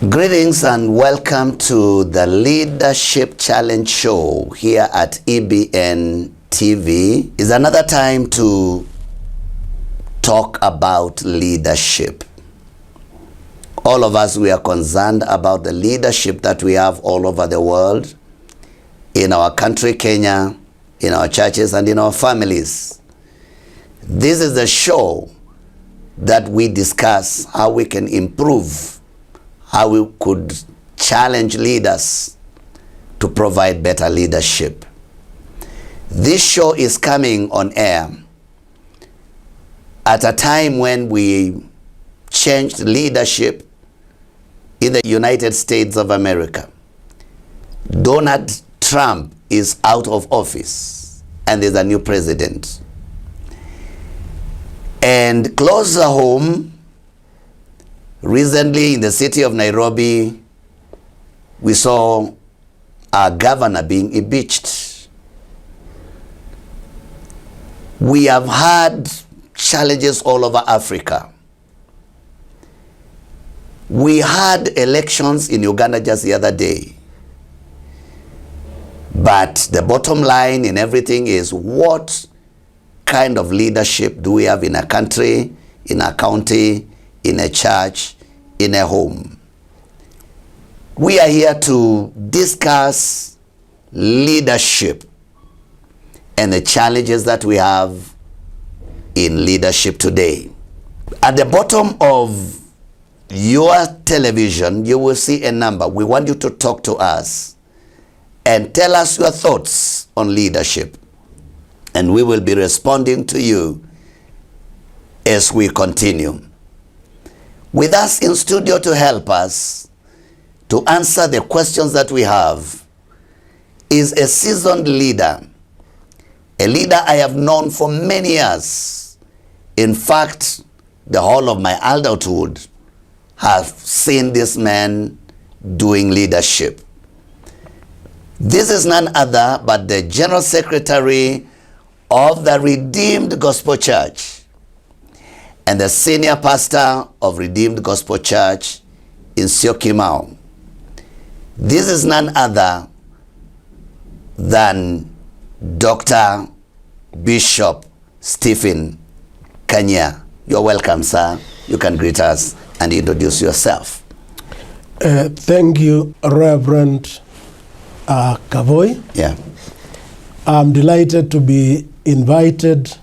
Greetings and welcome to the Leadership Challenge Show here at EBN TV. It's another time to talk about leadership. All of us, we are concerned about the leadership that we have all over the world, in our country, Kenya, in our churches and in our families. This is the show that we discuss how we can improve, how we could challenge leaders to provide better leadership. This show is coming on air at a time when we changed leadership in the United States of America. Donald Trump is out of office and there's a new president. And closer home, recently in the city of Nairobi, we saw our governor being impeached. We have had challenges all over Africa. We had elections in Uganda just the other day. But the bottom line in everything is, what kind of leadership do we have in a country, in a county, in a church, in a home? We are here to discuss leadership and the challenges that we have in leadership today. At the bottom of your television, you will see a number. We want you to talk to us and tell us your thoughts on leadership. And we will be responding to you as we continue. With us in studio to help us to answer the questions that we have is a seasoned leader, a leader I have known for many years. In fact, the whole of my adulthood have seen this man doing leadership. This is none other but the General Secretary of the Redeemed Gospel Church and the Senior Pastor of Redeemed Gospel Church in Syokimau. This is none other than Dr. Bishop Stephen Kanyia. You're welcome, sir. You can greet us and introduce yourself. Thank you, Reverend Kavoi. Yeah. I'm delighted to be invited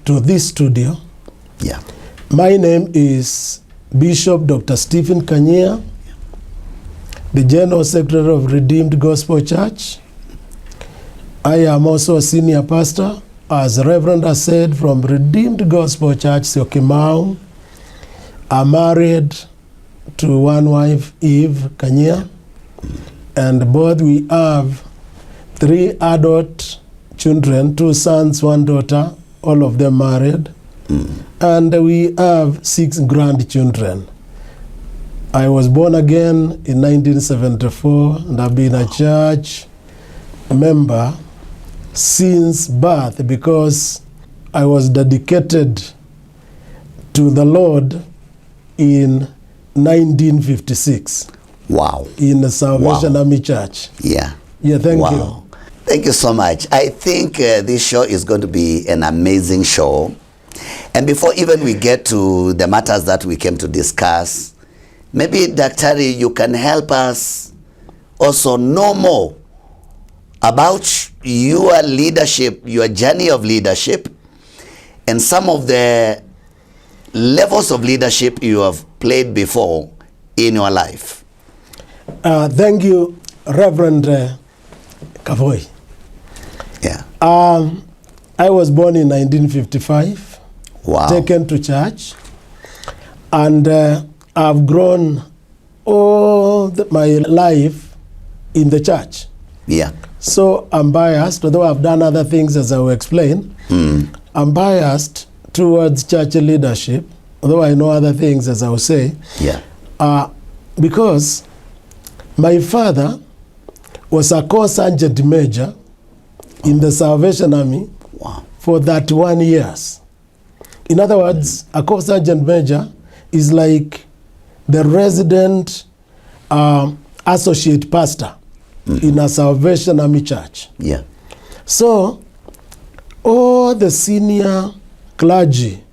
to this studio. Yeah. My name is Bishop Dr. Stephen Kanyia, the General Secretary of Redeemed Gospel Church. I am also a senior pastor, as Reverend has said, from Redeemed Gospel Church, Syokimau. I'm married to one wife, Eve Kanyia, and both we have 3 adult children, 2 sons, 1 daughter, all of them married. And we have 6 grandchildren. I was born again in 1974, and I've been a church member since birth because I was dedicated to the Lord in 1956. Wow. In the Salvation Army Church. Yeah. Yeah, thank wow. you. Thank you so much. I think this show is going to be an amazing show. And before even we get to the matters that we came to discuss, maybe, Dr. you can help us also know more about your leadership, your journey of leadership, and some of the levels of leadership you have played before in your life. Thank you, Reverend Kavoi. Yeah. I was born in 1955. Wow. Taken to church, and I've grown all my life in the church. Yeah. So I'm biased, although I've done other things, as I will explain. I'm biased towards church leadership, although I know other things, as I will say. Yeah. Because my father was a co-sergeant major in the Salvation Army. Wow. For 31 years. In other words, a co-sergeant major is like the resident associate pastor in a Salvation Army church. Yeah. So all the senior clergy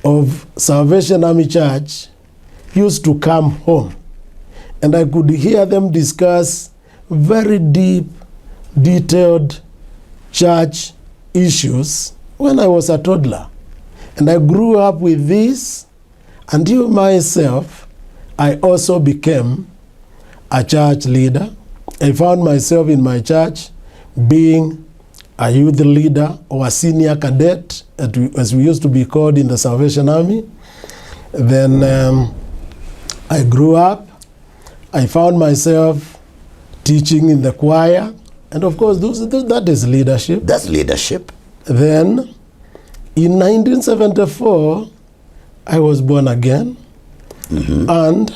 of Salvation Army Church used to come home, and I could hear them discuss very deep, detailed church issues when I was a toddler. And I grew up with this until myself, I also became a church leader. I found myself in my church being a youth leader or a senior cadet, as we used to be called in the Salvation Army. Then I grew up. I found myself teaching in the choir. And of course, that is leadership. That's leadership. Then, in 1974, I was born again. And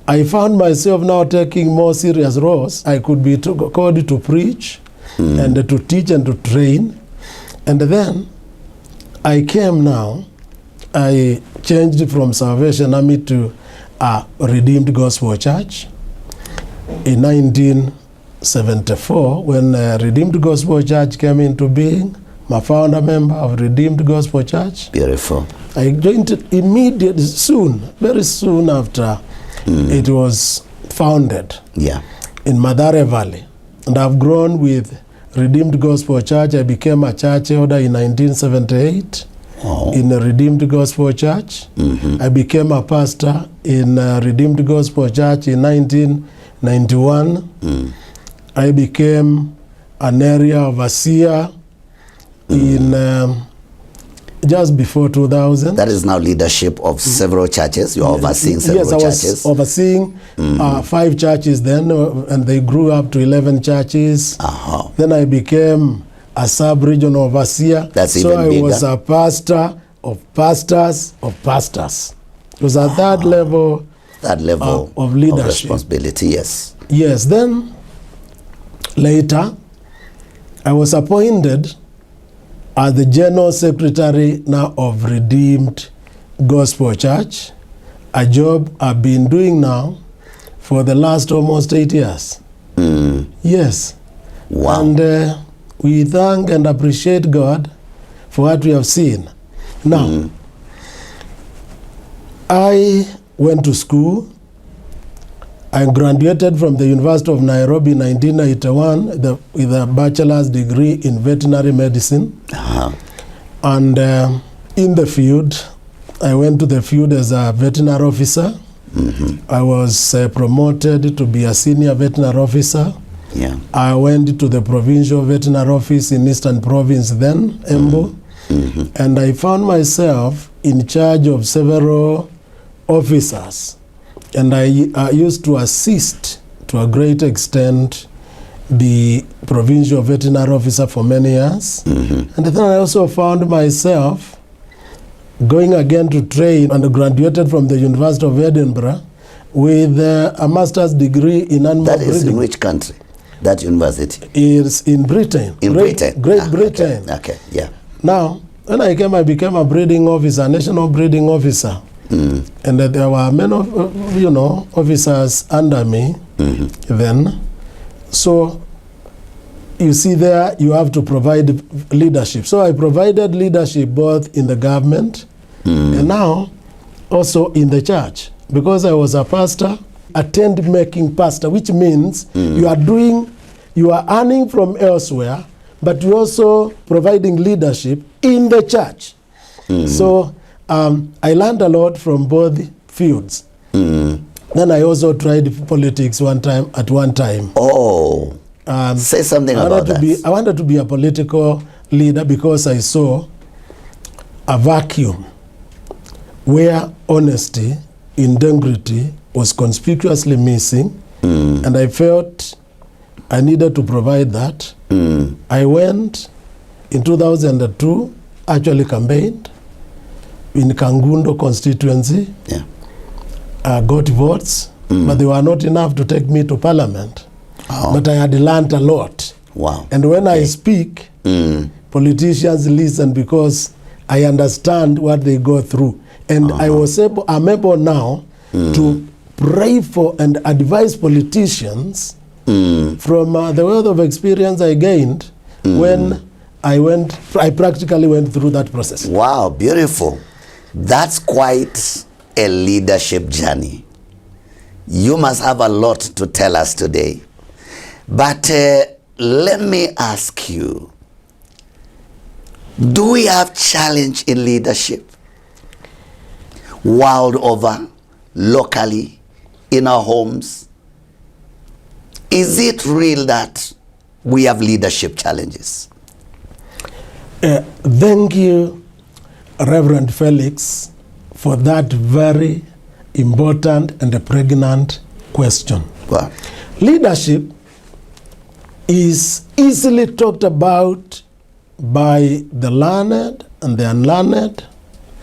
I found myself now taking more serious roles. I could be called to preach and to teach and to train. And then I came now, I changed from Salvation Army to a Redeemed Gospel Church in 1974. When Redeemed Gospel Church came into being, my founder member of Redeemed Gospel Church. Beautiful. I joined it immediately, very soon after it was founded. Yeah. In Madare Valley. And I've grown with Redeemed Gospel Church. I became a church elder in 1978 in a Redeemed Gospel Church. I became a pastor in Redeemed Gospel Church in 1991. I became an area overseer in just before 2000. That is now leadership of several churches. You are overseeing several churches. Yes, I was overseeing 5 churches then, and they grew up to 11 churches. Then I became a sub-regional overseer. That's so even bigger. I was a pastor of pastors of pastors. It was at that level. That level of leadership. Of responsibility, yes. Yes, then later I was appointed as the General Secretary now of Redeemed Gospel Church, a job I've been doing now for the last almost 8 years. Yes. Wow. And we thank and appreciate God for what we have seen. Now, I went to school. I graduated from the University of Nairobi in 1981 with a bachelor's degree in veterinary medicine. And in the field, I went to the field as a veterinary officer. I was promoted to be a senior veterinary officer. Yeah. I went to the provincial veterinary office in Eastern Province then, Embu. And I found myself in charge of several officers. And I used to assist, to a great extent, the provincial veterinary officer for many years. And then I also found myself going again to train, and graduated from the University of Edinburgh with a master's degree in animal breeding. That is in which country? That university? It's in Britain. In Britain? Great Britain. Okay, yeah. Now, when I came, I became a breeding officer, national breeding officer. And there were many, officers under me then. So, you see there, you have to provide leadership. So I provided leadership both in the government and now also in the church. Because I was a pastor, a tent-making pastor, which means you are earning from elsewhere, but you're also providing leadership in the church. So I learned a lot from both fields. Then I also tried politics at one time. Oh, say something about that. I wanted to be a political leader because I saw a vacuum where honesty, integrity was conspicuously missing, and I felt I needed to provide that. I went in 2002, actually campaigned in Kangundo constituency. Yeah. Got votes, but they were not enough to take me to parliament. But I had learned a lot. Wow. And when I speak, politicians listen because I understand what they go through. And I'm able now to pray for and advise politicians from the wealth of experience I gained when I practically went through that process. Wow, beautiful. That's quite a leadership journey. You must have a lot to tell us today. But let me ask you, do we have challenge in leadership? World over, locally, in our homes? Is it real that we have leadership challenges? Thank you, Reverend Felix, for that very important and pregnant question. Wow. Leadership is easily talked about by the learned and the unlearned,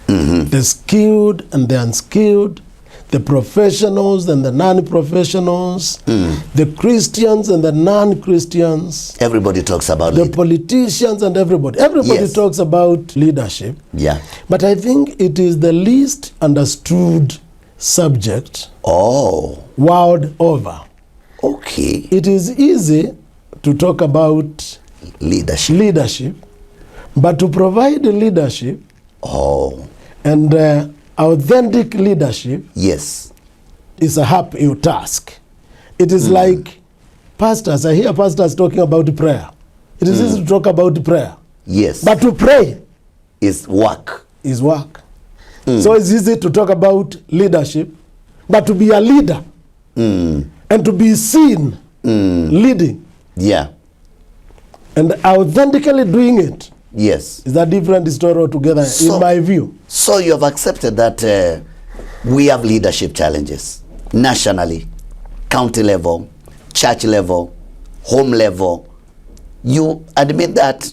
the skilled and the unskilled, the professionals and the non-professionals, the Christians and the non-Christians. Everybody talks about the politicians and everybody. Everybody Yes. talks about leadership. Yeah. But I think it is the least understood subject Oh, world over. okay. It is easy to talk about Leadership. but to provide leadership Oh, and authentic leadership yes. is a happy task. It is like pastors. I hear pastors talking about prayer. It is easy to talk about prayer, Yes. but to pray It's work. is work. So it's easy to talk about leadership, but to be a leader and to be seen leading Yeah. and authentically doing it Yes. is a different story altogether, So- in my view. So you have accepted that we have leadership challenges nationally, county level, church level, home level. You admit that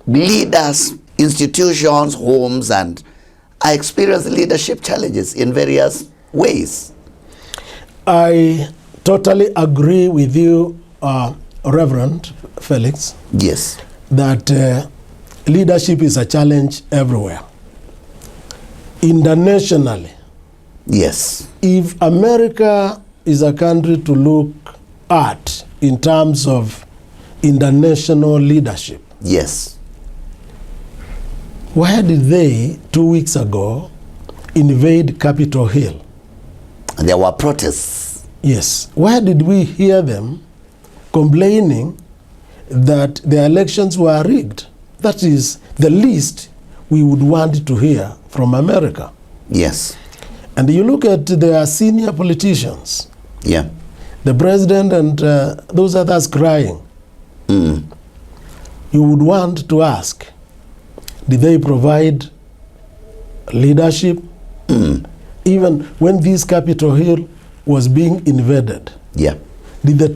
leaders, institutions, homes, and are experiencing leadership challenges in various ways. I totally agree with you, Reverend Felix, Yes. that leadership is a challenge everywhere. Internationally, Yes. if America is a country to look at in terms of international leadership, Yes. why did they 2 weeks ago invade Capitol Hill? There were protests. Yes. Why did we hear them complaining that the elections were rigged? That is the least we would want to hear from America. Yes. And you look at their senior politicians, Yeah. the president and those others crying. You would want to ask, did they provide leadership? Even when this Capitol Hill was being invaded, Yeah. did the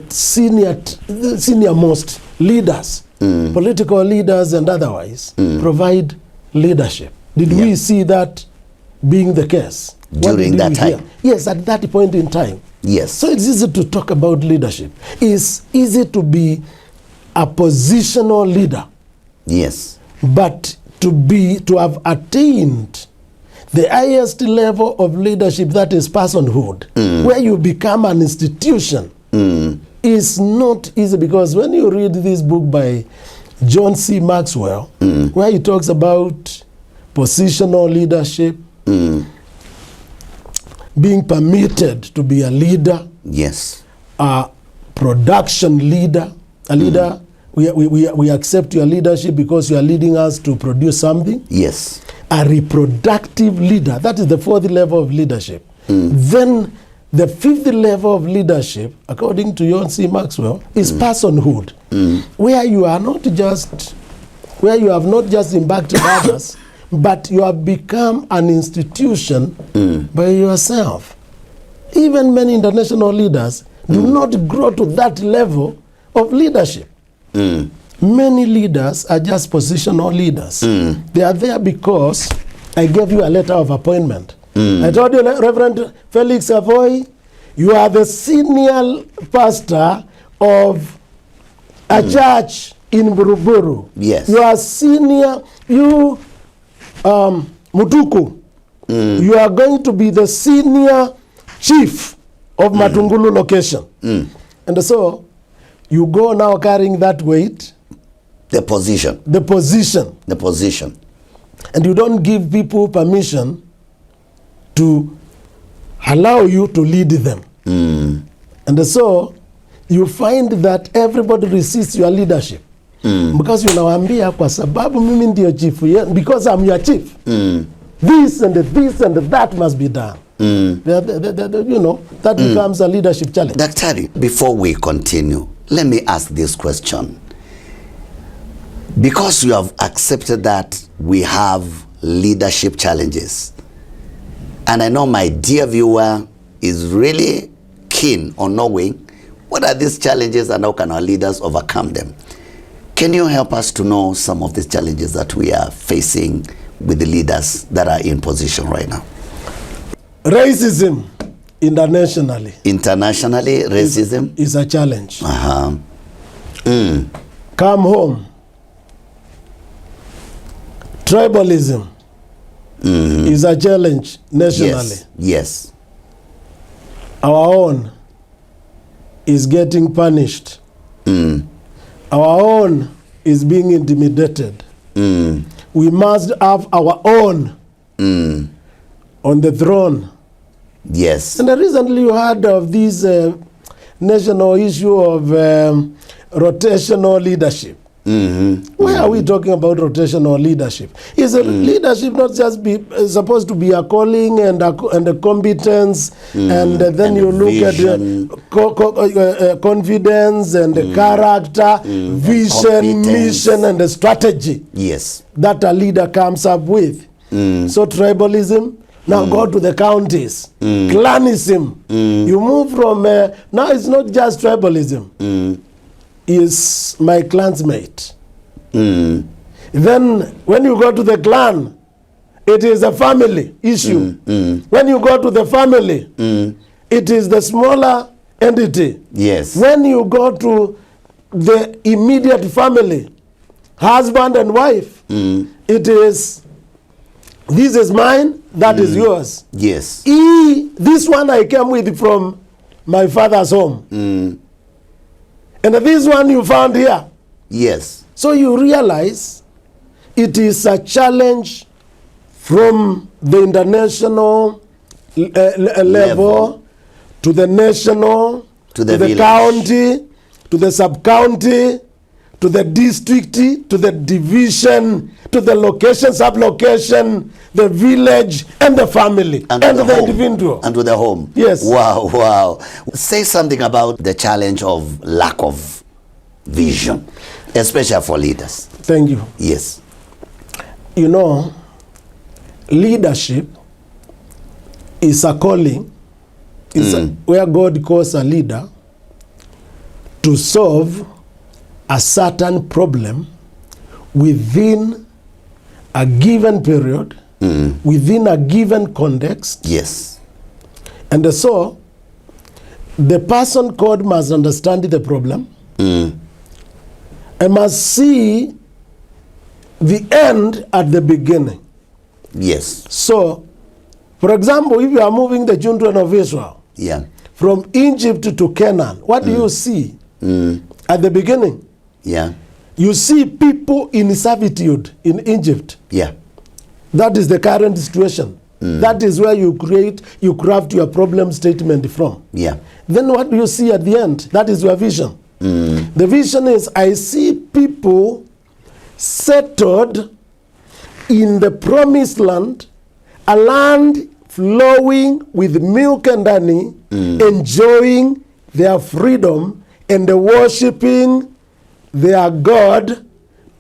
senior-most leaders, political leaders and otherwise, provide leadership? Did we see that being the case? What During did that we time? hear? Yes, at that point in time. Yes. So it's easy to talk about leadership. It's easy to be a positional leader, Yes. but to have attained the highest level of leadership, that is personhood, where you become an institution, is not easy. Because when you read this book by John C. Maxwell, where he talks about positional leadership, being permitted to be a leader, Yes. a production leader, a leader, we accept your leadership because you are leading us to produce something. Yes. A reproductive leader, that is the fourth level of leadership. Then the fifth level of leadership, according to John C. Maxwell, is personhood, where you are not just, where you have not just impacted others, but you have become an institution by yourself. Even many international leaders do not grow to that level of leadership. Many leaders are just positional leaders. They are there because I gave you a letter of appointment. I told you, Reverend Felix Kavoi, you are the senior pastor of a church in Buruburu. Yes. You are senior, you, Mutuku, you are going to be the senior chief of Matungulu location. And so you go now carrying that weight. The position. The position. The position. And you don't give people permission to allow you to lead them. And so you find that everybody resists your leadership. Because unawaambia kwa sababu mimi ndio chief, because I'm your chief. This and that must be done. You know, that becomes a leadership challenge. Daktari, before we continue, let me ask this question. Because you have accepted that we have leadership challenges, and I know my dear viewer is really keen on knowing what are these challenges and how can our leaders overcome them. Can you help us to know some of these challenges that we are facing with the leaders that are in position right now? Racism internationally. Internationally, racism is a challenge. Come home. Tribalism is a challenge nationally. Yes. Our own is getting punished. Our own is being intimidated. We must have our own on the throne. Yes. And recently you heard of this national issue of rotational leadership. Why are we talking about rotational leadership? Is leadership not just supposed to be a calling and a competence, and then you look at confidence and character, vision, mission, and the strategy that a leader comes up with. So tribalism, now go to the counties. Clanism. You move from, now it's not just tribalism. Is my clansmate. Then when you go to the clan, it is a family issue. When you go to the family, it is the smaller entity. Yes. When you go to the immediate family, husband and wife, it is, this is mine, that is yours. Yes. This one I came with from my father's home. And this one you found here. Yes. So you realize it is a challenge from the international level to the national, to the county, to the sub-county, to the district, to the division, to the location, sub-location, the village, and the family, and the individual. And to the home. Yes. Wow. Say something about the challenge of lack of vision, especially for leaders. Thank you. Yes. You know, leadership is a calling, where God calls a leader to solve a certain problem within a given period, within a given context. Yes. And so the person called must understand the problem and must see the end at the beginning. Yes. So, for example, if you are moving the children of Israel from Egypt to Canaan, what do you see at the beginning? You see people in servitude in Egypt. That is the current situation. That is where you craft your problem statement from. Then what do you see at the end? That is your vision. The vision is, I see people settled in the promised land, a land flowing with milk and honey, enjoying their freedom and worshiping their God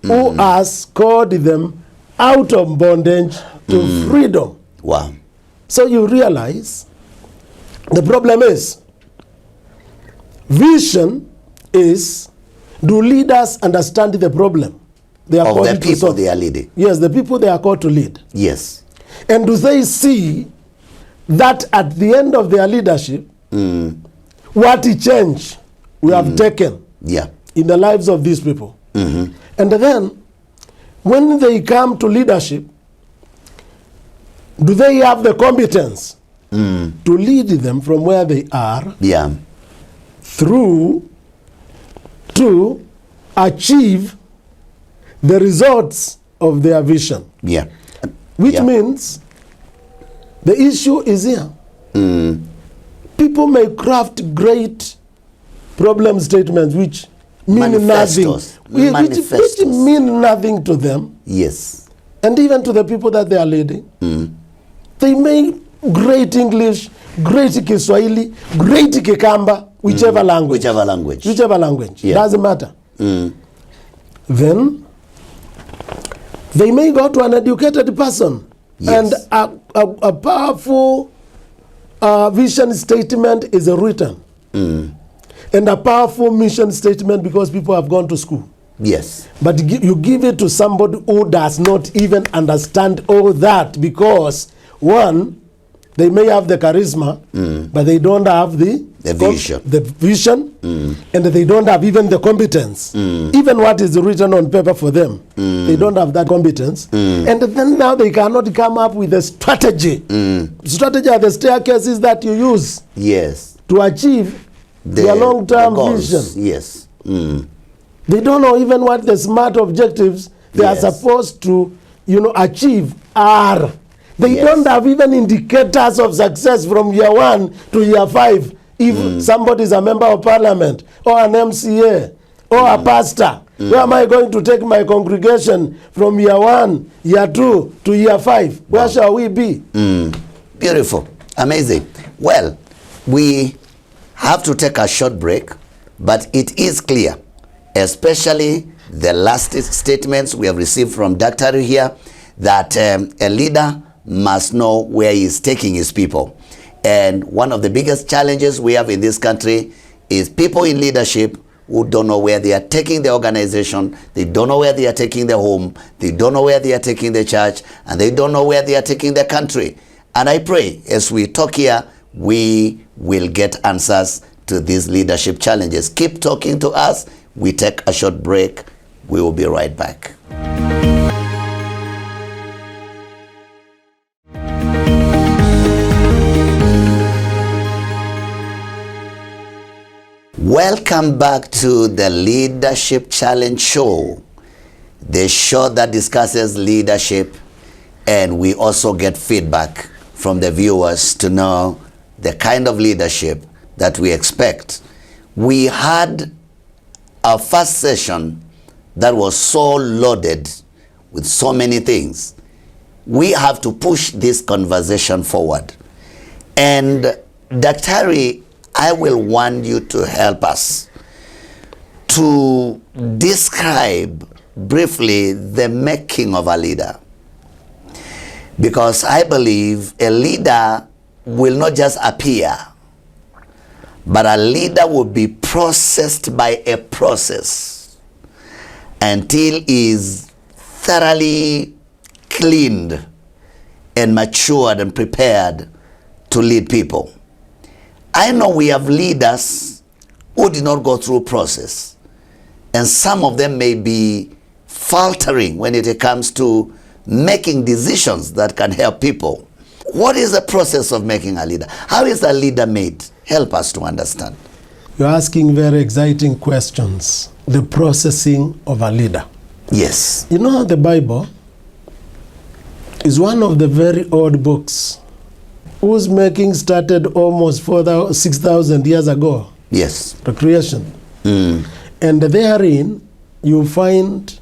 who has called them out of bondage to freedom. Wow. So you realize the problem is, vision is, do leaders understand the problem they are called to solve? Of the people they are leading. Yes, the people they are called to lead. Yes. And do they see that at the end of their leadership, what change we have taken in the lives of these people? And then, when they come to leadership, do they have the competence to lead them from where they are Yeah. through to achieve the results of their vision. Yeah. Which Yeah. means the issue is here. People may craft great problem statements which mean nothing. Manifestos. Which Manifestos. mean nothing to them, Yes. and even to the people that they are leading. They may great English, great Kiswahili, great Kikamba, whichever language. Whichever language. Whichever language. Yeah. Doesn't matter. Then they may go to an educated person, Yes. and a powerful vision statement is written, and a powerful mission statement because people have gone to school. Yes. But you give it to somebody who does not even understand all that, because one, they may have the charisma, but they don't have the vision, and they don't have even the competence. Even what is written on paper for them, they don't have that competence. And then now they cannot come up with a strategy. Strategy are the staircases that you use, Yes. to achieve their long-term vision. Yes. They don't know even what the SMART objectives they Yes. are supposed to, achieve are. They Yes. don't have even indicators of success from year 1 to year 5. If somebody is a member of parliament or an MCA or a pastor, where am I going to take my congregation from year 1, year 2 to year 5? Where shall we be? Beautiful. Amazing. Well, we have to take a short break, but it is clear, especially the last statements we have received from Dr. here, that a leader must know where he is taking his people. And one of the biggest challenges we have in this country is people in leadership who don't know where they are taking the organization, they don't know where they are taking the home, they don't know where they are taking the church, and they don't know where they are taking the country. And I pray as we talk here, we will get answers to these leadership challenges. Keep talking to us. We take a short break. We will be right back. Welcome back to the Leadership Challenge Show, the show that discusses leadership, and we also get feedback from the viewers to know the kind of leadership that we expect. We had our first session that was so loaded with so many things. We have to push this conversation forward. And Dr. I will want you to help us to describe briefly the making of a leader. Because I believe a leader will not just appear, but a leader will be processed by a process until he is thoroughly cleaned and matured and prepared to lead people. I know we have leaders who did not go through process, and some of them may be faltering when it comes to making decisions that can help people. What is the process of making a leader? How is a leader made? Help us to understand. You're asking very exciting questions. The processing of a leader. Yes. You know, the Bible is one of the very old books whose making started almost 6,000 years ago. Yes. The creation. And therein you find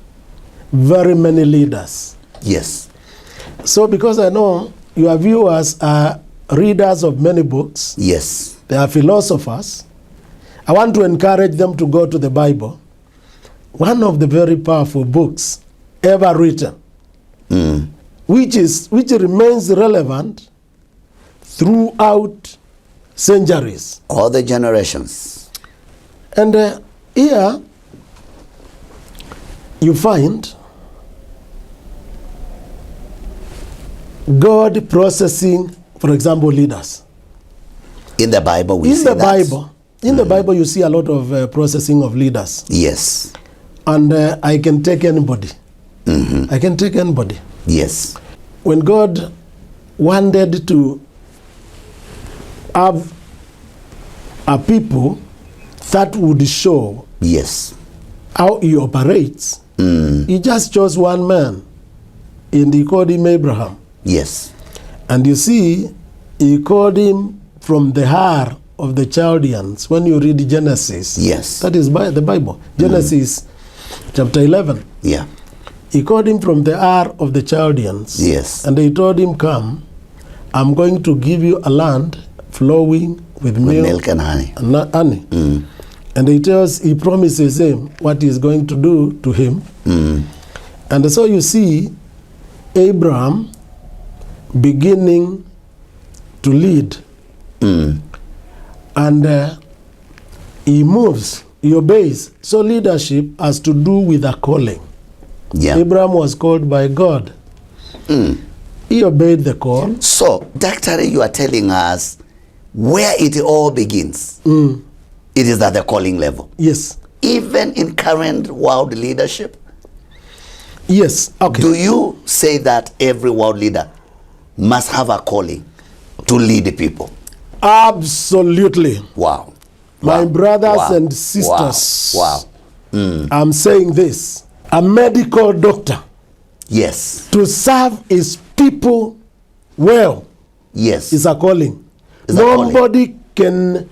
very many leaders. Yes. So because I know your viewers are readers of many books. Yes. They are philosophers. I want to encourage them to go to the Bible. One of the very powerful books ever written, which remains relevant throughout centuries. All the generations. And here you find God processing, for example, leaders. In the Bible we see that. In the Bible you see a lot of processing of leaders. Yes. And I can take anybody. I can take anybody. Yes. When God wanted to have a people that would show Yes. how he operates. He just chose one man, and he called him Abraham. Yes. And you see, he called him from the Har of the Chaldeans. When you read Genesis, Yes. that is by the Bible, Genesis chapter 11. Yeah. He called him from the Har of the Chaldeans. Yes. And they told him, come, I'm going to give you a land flowing with Milk and honey. and not honey. And he promises him what he's going to do to him. And so you see Abraham beginning to lead. And he moves, he obeys. So leadership has to do with a calling. Yeah. Abraham was called by God. He obeyed the call. So, Dr. You are telling us where it all begins. It is at the calling level. Yes. Even in current world leadership. Yes. Okay. Do you say that every world leader must have a calling to lead people? Absolutely. Wow. My Wow. brothers Wow. and sisters. Wow. I'm saying this. A medical doctor, Yes. to serve his people well, Yes. is a calling. Is a calling. Nobody can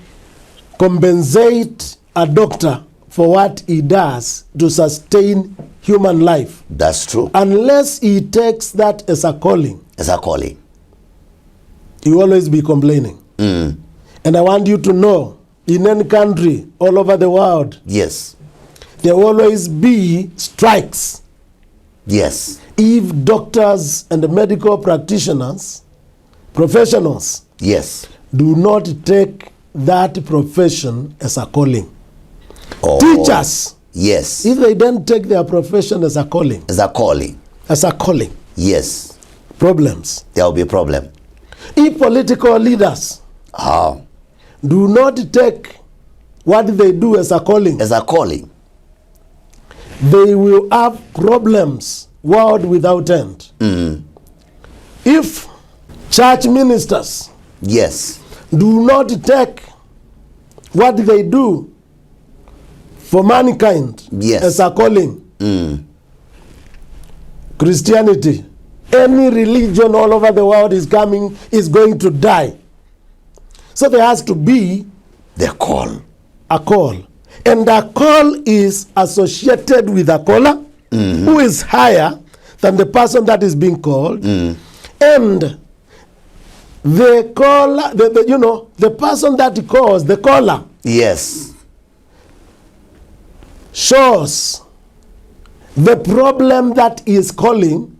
compensate a doctor for what he does to sustain human life That's true. unless he takes that as a calling. It's a calling. He will always be complaining. And I want you to know, in any country all over the world, Yes. there will always be strikes Yes. if doctors and medical practitioners, professionals, Yes. do not take that profession as a calling. Oh. Teachers, Yes. if they don't take their profession as a calling, It's a calling. Yes. problems. There will be a problem. If political leaders How? do not take what they do as a calling, It's a calling. they will have problems world without end. If church ministers Yes. do not take what they do for mankind Yes. as a calling, Christianity, any religion all over the world is going to die. So there has to be The call. a call. And a call is associated with a caller who is higher than the person that is being called. And the caller, the person that calls, the caller, Yes. shows the problem that is calling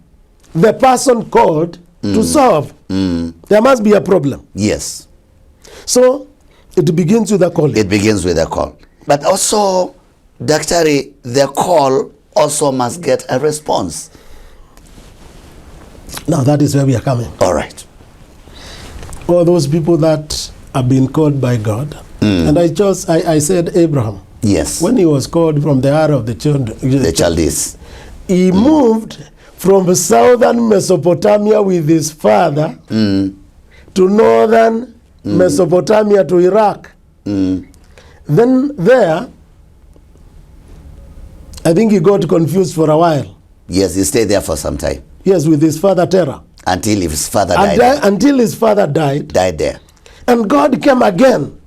the person called to solve. There must be a problem. Yes. So it begins with a calling. It begins with a call. But also, Dr. The call also must get a response. Now that is where we are coming. All right. All those people that have been called by God. And I said Abraham. Yes. When he was called from the Har of the The Chaldees. he moved from southern Mesopotamia with his father to northern Mesopotamia to Iraq. Then there, I think he got confused for a while. Yes, he stayed there for some time. Yes, with his father Terah. Until his father died. Until his father died. Died there. And God came again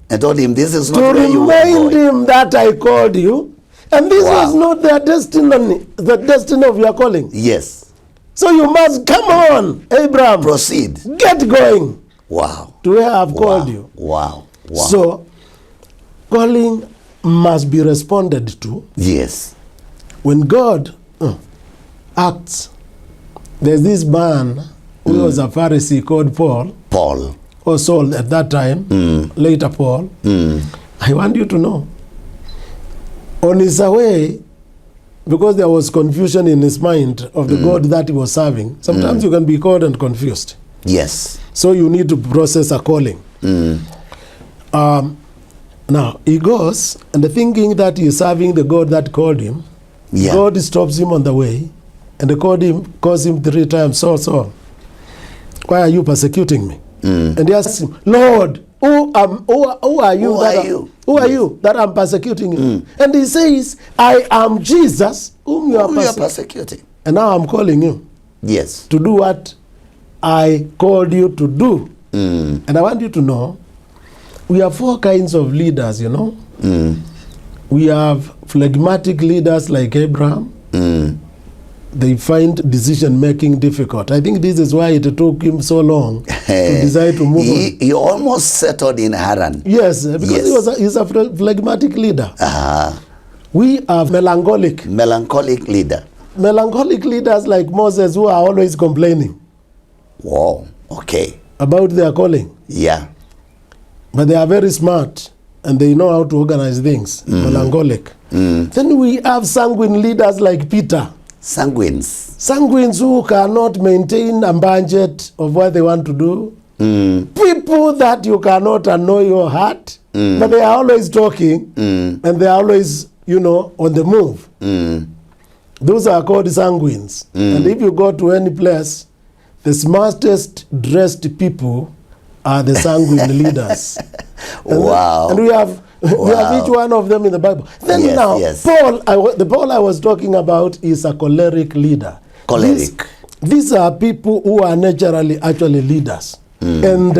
And told him, this is to not where you remind were going. him that I called you. And this Wow. was not their destiny, the destiny of your calling. Yes. So you must come on, Abraham. Proceed. Get going Wow. to where I've called you. Wow. Wow. So calling must be responded to. Yes. When God acts, there's this man who was a Pharisee called Paul, Paul. or Saul at that time, later Paul. I want you to know, on his way, because there was confusion in his mind of the God that he was serving, sometimes you can be called and confused. Yes. So you need to process a calling. Now, he goes, and the thinking that he is serving the God that called him, Yeah. God stops him on the way, and they calls him 3 times, Saul, Saul, why are you persecuting me? And he asks him, Lord, who are you? Who are you that I'm persecuting you? And he says, I am Jesus whom you are persecuting. And now I'm calling you. Yes. To do what I called you to do. And I want you to know, we have 4 kinds of leaders, you know. We have phlegmatic leaders like Abraham. They find decision-making difficult. I think this is why it took him so long to decide to move on. He almost settled in Haran. Yes, because he's a phlegmatic leader. We have melancholic leader. Melancholic leaders like Moses, who are always complaining. Wow, okay. About their calling. Yeah. But they are very smart and they know how to organize things. Melancholic. Then we have sanguine leaders like Peter. Sanguines who cannot maintain a budget of what they want to do. People that you cannot annoy your heart, but they are always talking and they are always, you know, on the move. Those are called sanguines. And if you go to any place, the smartest dressed people are the sanguine leaders. Wow. And we have each one of them in the Bible. Then Paul, the Paul I was talking about is a choleric leader. These are people who are naturally actually leaders. And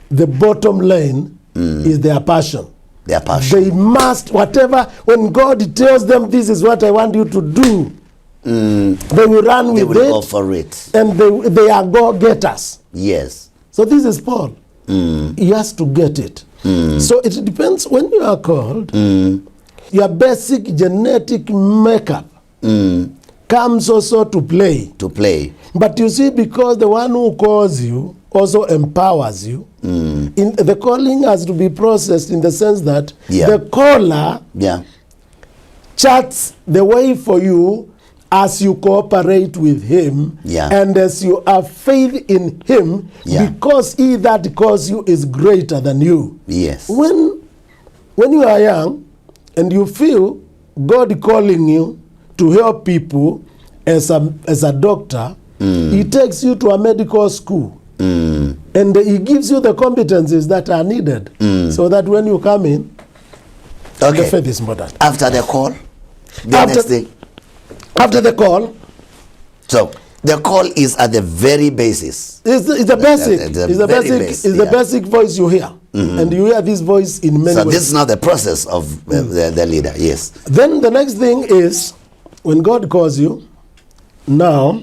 the bottom line is their passion. They must, whatever, when God tells them this is what I want you to do, they will run with it. They will go for it. And they are go-getters. Yes. So this is Paul. He has to get it. So it depends when you are called. Your basic genetic makeup comes also to play. But you see, because the one who calls you also empowers you, the calling has to be processed in the sense that the caller charts the way for you as you cooperate with him, and as you have faith in him, because he that calls you is greater than you. Yes. When you are young and you feel God calling you to help people as a doctor, he takes you to a medical school, and he gives you the competencies that are needed, so that when you come in, the faith is important. After the call, next thing. After the call, so the call is at the very basis. It's the basic. It's the basic voice you hear, and you hear this voice in many ways. So this is not the process of the leader. Yes. Then the next thing is when God calls you. Now,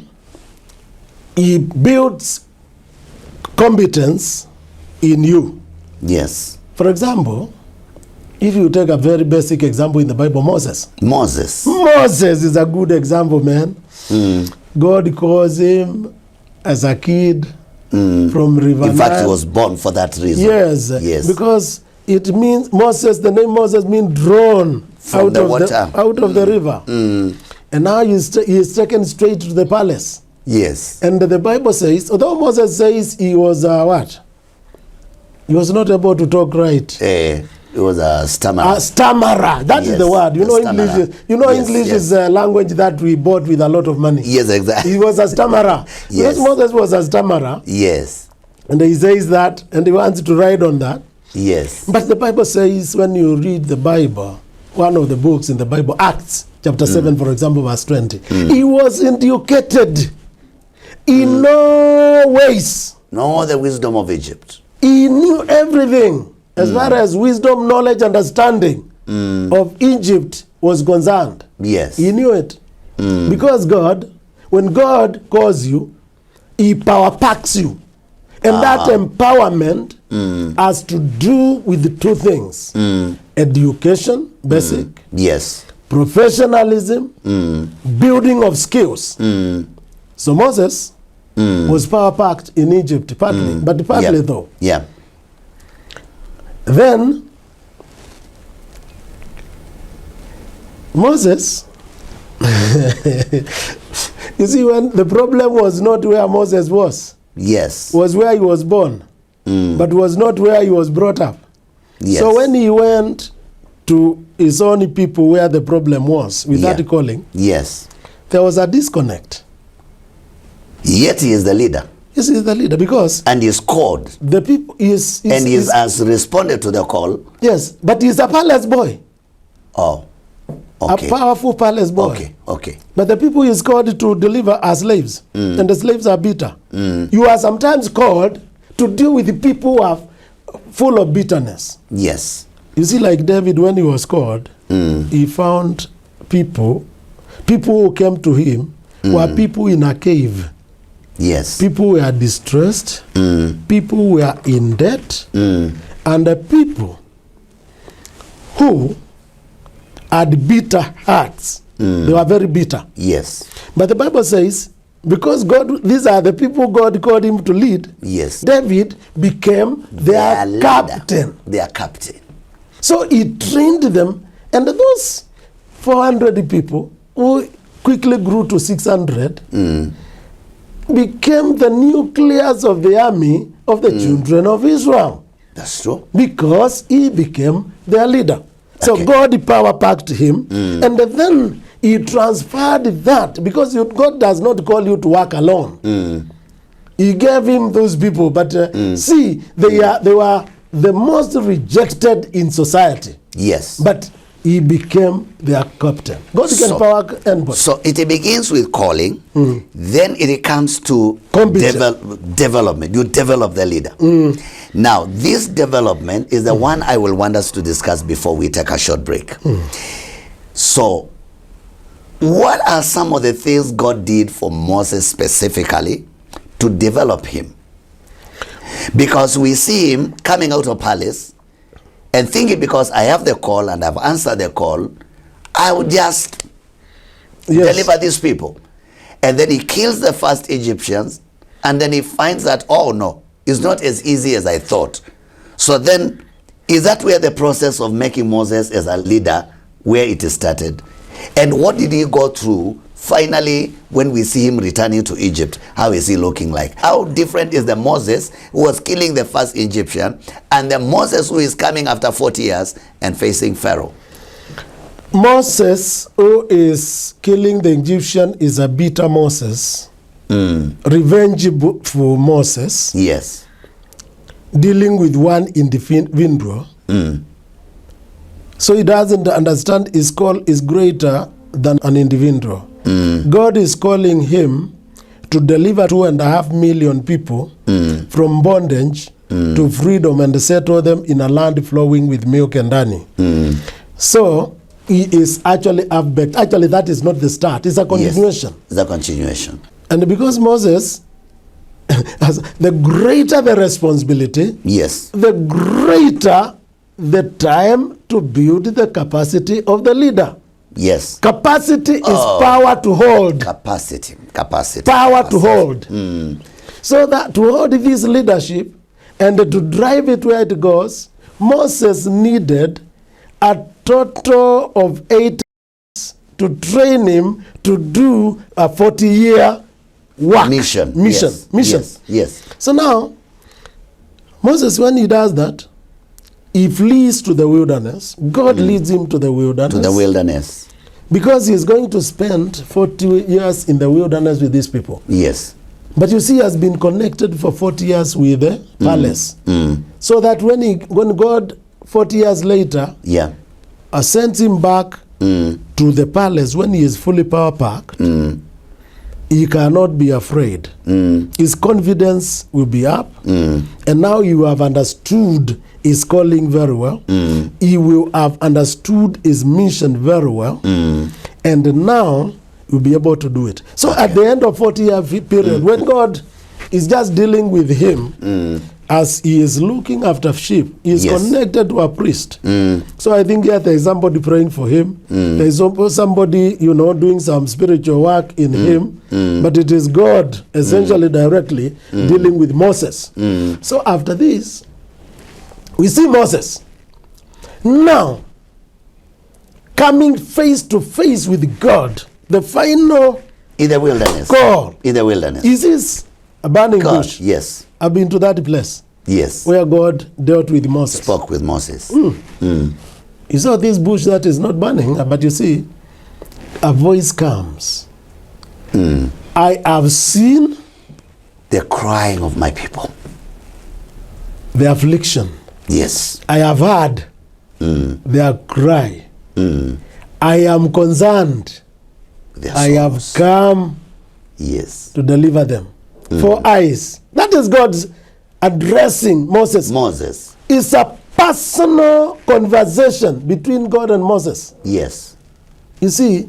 He builds competence in you. Yes. For example, if you take a very basic example in the Bible, Moses. Moses is a good example, man. God calls him as a kid from River Nile. In fact, he was born for that reason. Yes. Because it means Moses, the name Moses means drawn from the water. Out of the river. And now he is taken straight to the palace. Yes. And the Bible says, although Moses says he was what? He was not able to talk right. He was a stammerer. A stammerer. That is the word. You know, English is a language that we bought with a lot of money. Yes, exactly. He was a stammerer. Because Moses was a stammerer. Yes. And he says that, and he wants to ride on that. Yes. But the Bible says, when you read the Bible, one of the books in the Bible, Acts, chapter 7, for example, verse 20, he was educated in no ways. No, the wisdom of Egypt. He knew everything. As far as wisdom, knowledge, understanding of Egypt was concerned. Yes. He knew it. Because God, when God calls you, He power packs you. And that empowerment has to do with two things. Education, basic. Yes. Professionalism, building of skills. So Moses was power packed in Egypt, partly, but partly though. Yeah. Then Moses, you see, when the problem was not where Moses was. Yes. Was where he was born, but was not where he was brought up. Yes. So when he went to his own people where the problem was, with that calling, yes, there was a disconnect. Yet he is the leader. Yes, he's the leader because... And he's called. The people and he has responded to the call. Yes, but he's a palace boy. Oh, okay. A powerful palace boy. Okay, okay. But the people he's called to deliver are slaves. And the slaves are bitter. You are sometimes called to deal with the people who are full of bitterness. Yes. You see, like David, when he was called, he found people who came to him were people in a cave. Yes. People were distressed. People were in debt. And the people who had bitter hearts. They were very bitter. Yes. But the Bible says, because God, these are the people God called him to lead. Yes. David became their captain. Their captain. So he trained them, and those 400 people who quickly grew to 600 became the nucleus of the army of the children of Israel. That's true. Because he became their leader. So Okay. God power packed him, and then he transferred that, because God does not call you to work alone. He gave him those people, but see, they were the most rejected in society. Yes. But he became their captain. God can power anybody. So it begins with calling, then it comes to development. You develop the leader. Now, this development is the one I will want us to discuss before we take a short break. So, what are some of the things God did for Moses specifically to develop him? Because we see him coming out of palace and thinking, because I have the call and I've answered the call, I will just deliver these people. And then he kills the first Egyptians, and then he finds that, oh no, it's not as easy as I thought. So then, is that where the process of making Moses as a leader, where it started? And what did he go through finally when we see him returning to Egypt? How is he looking like? How different is the Moses who was killing the first Egyptian and the Moses who is coming after 40 years and facing Pharaoh? Moses, who is killing the Egyptian, is a bitter Moses. Revengeful Moses. Yes. Dealing with one individual. So he doesn't understand his call is greater than an individual. God is calling him to deliver 2.5 million people from bondage to freedom and settle them in a land flowing with milk and honey. So he is actually half-baked. Actually, that is not the start. It's a continuation. Yes, it's a continuation. And because Moses, the greater the responsibility, yes, the greater the time to build the capacity of the leader. Yes. Capacity is power to hold. Capacity. Power to hold. So that to hold this leadership and to drive it where it goes, Moses needed a total of 8 years to train him to do a 40-year work. Mission. Yes. So now, Moses, when he does that, he flees to the wilderness. God leads him to the wilderness. To the wilderness. Because he's going to spend 40 years in the wilderness with these people. Yes. But you see, he has been connected for 40 years with the palace. So that when God, 40 years later, sends him back to the palace, when he is fully power-packed, he cannot be afraid. His confidence will be up. And now you have understood his calling very well. He will have understood his mission very well. And now you'll be able to do it. So at the end of 40-year period, when God is just dealing with him, as he is looking after sheep, he is connected to a priest. So I think there is somebody praying for him. There is somebody, doing some spiritual work in him. But it is God, essentially directly, dealing with Moses. So after this, we see Moses now coming face to face with God. The final in the wilderness. Call. In the wilderness. Is this a burning bush? Yes. I've been to that place. Yes. Where God dealt with Moses. Spoke with Moses. You saw this bush that is not burning, but you see, a voice comes. I have seen The crying of my people. The affliction. Yes. I have heard their cry. I am concerned. I have come to deliver them. 4 eyes. That is God's addressing Moses. Moses. It's a personal conversation between God and Moses. Yes. You see,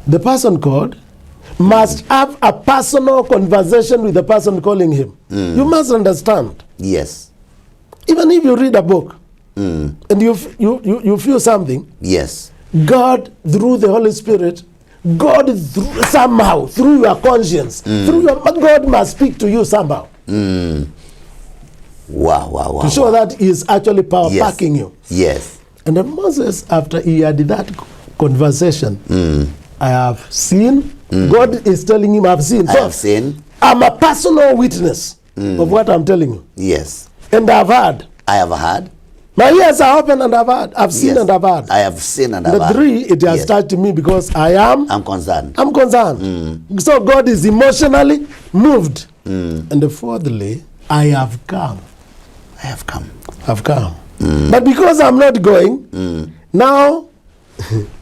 the person called must have a personal conversation with the person calling him. You must understand. Yes. Even if you read a book and you feel something, yes, God through the Holy Spirit, God somehow through your conscience, through your, God must speak to you somehow. Wow. To show that he is actually power packing you. Yes. And then Moses, after he had that conversation, I have seen, God is telling him, I've seen. I have seen. I'm a personal witness of what I'm telling you. Yes. And I've heard. I have heard. My ears are open and I've heard. I've seen and I've heard. I have seen and I've heard. The 3, it has touched me because I'm concerned. I'm concerned. So God is emotionally moved. And the 4thly, I have come. I have come. I've come. But because I'm not going, now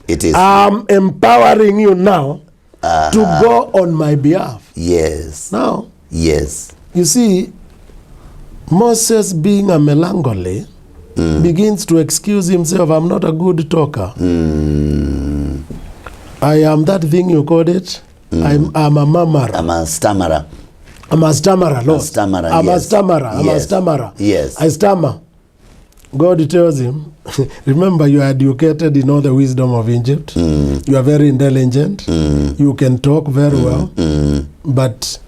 it is. I'm empowering you now to go on my behalf. Yes. Now. Yes. You see, Moses being a melancholy begins to excuse himself. I'm not a good talker. I am that thing you called it. I'm a murmurer. I'm a stammerer. I'm a stammerer, Lord. I'm a stammerer. I'm a stammerer. Yes. I stammer. God tells him, remember you are educated in all the wisdom of Egypt. You are very intelligent. You can talk very well. But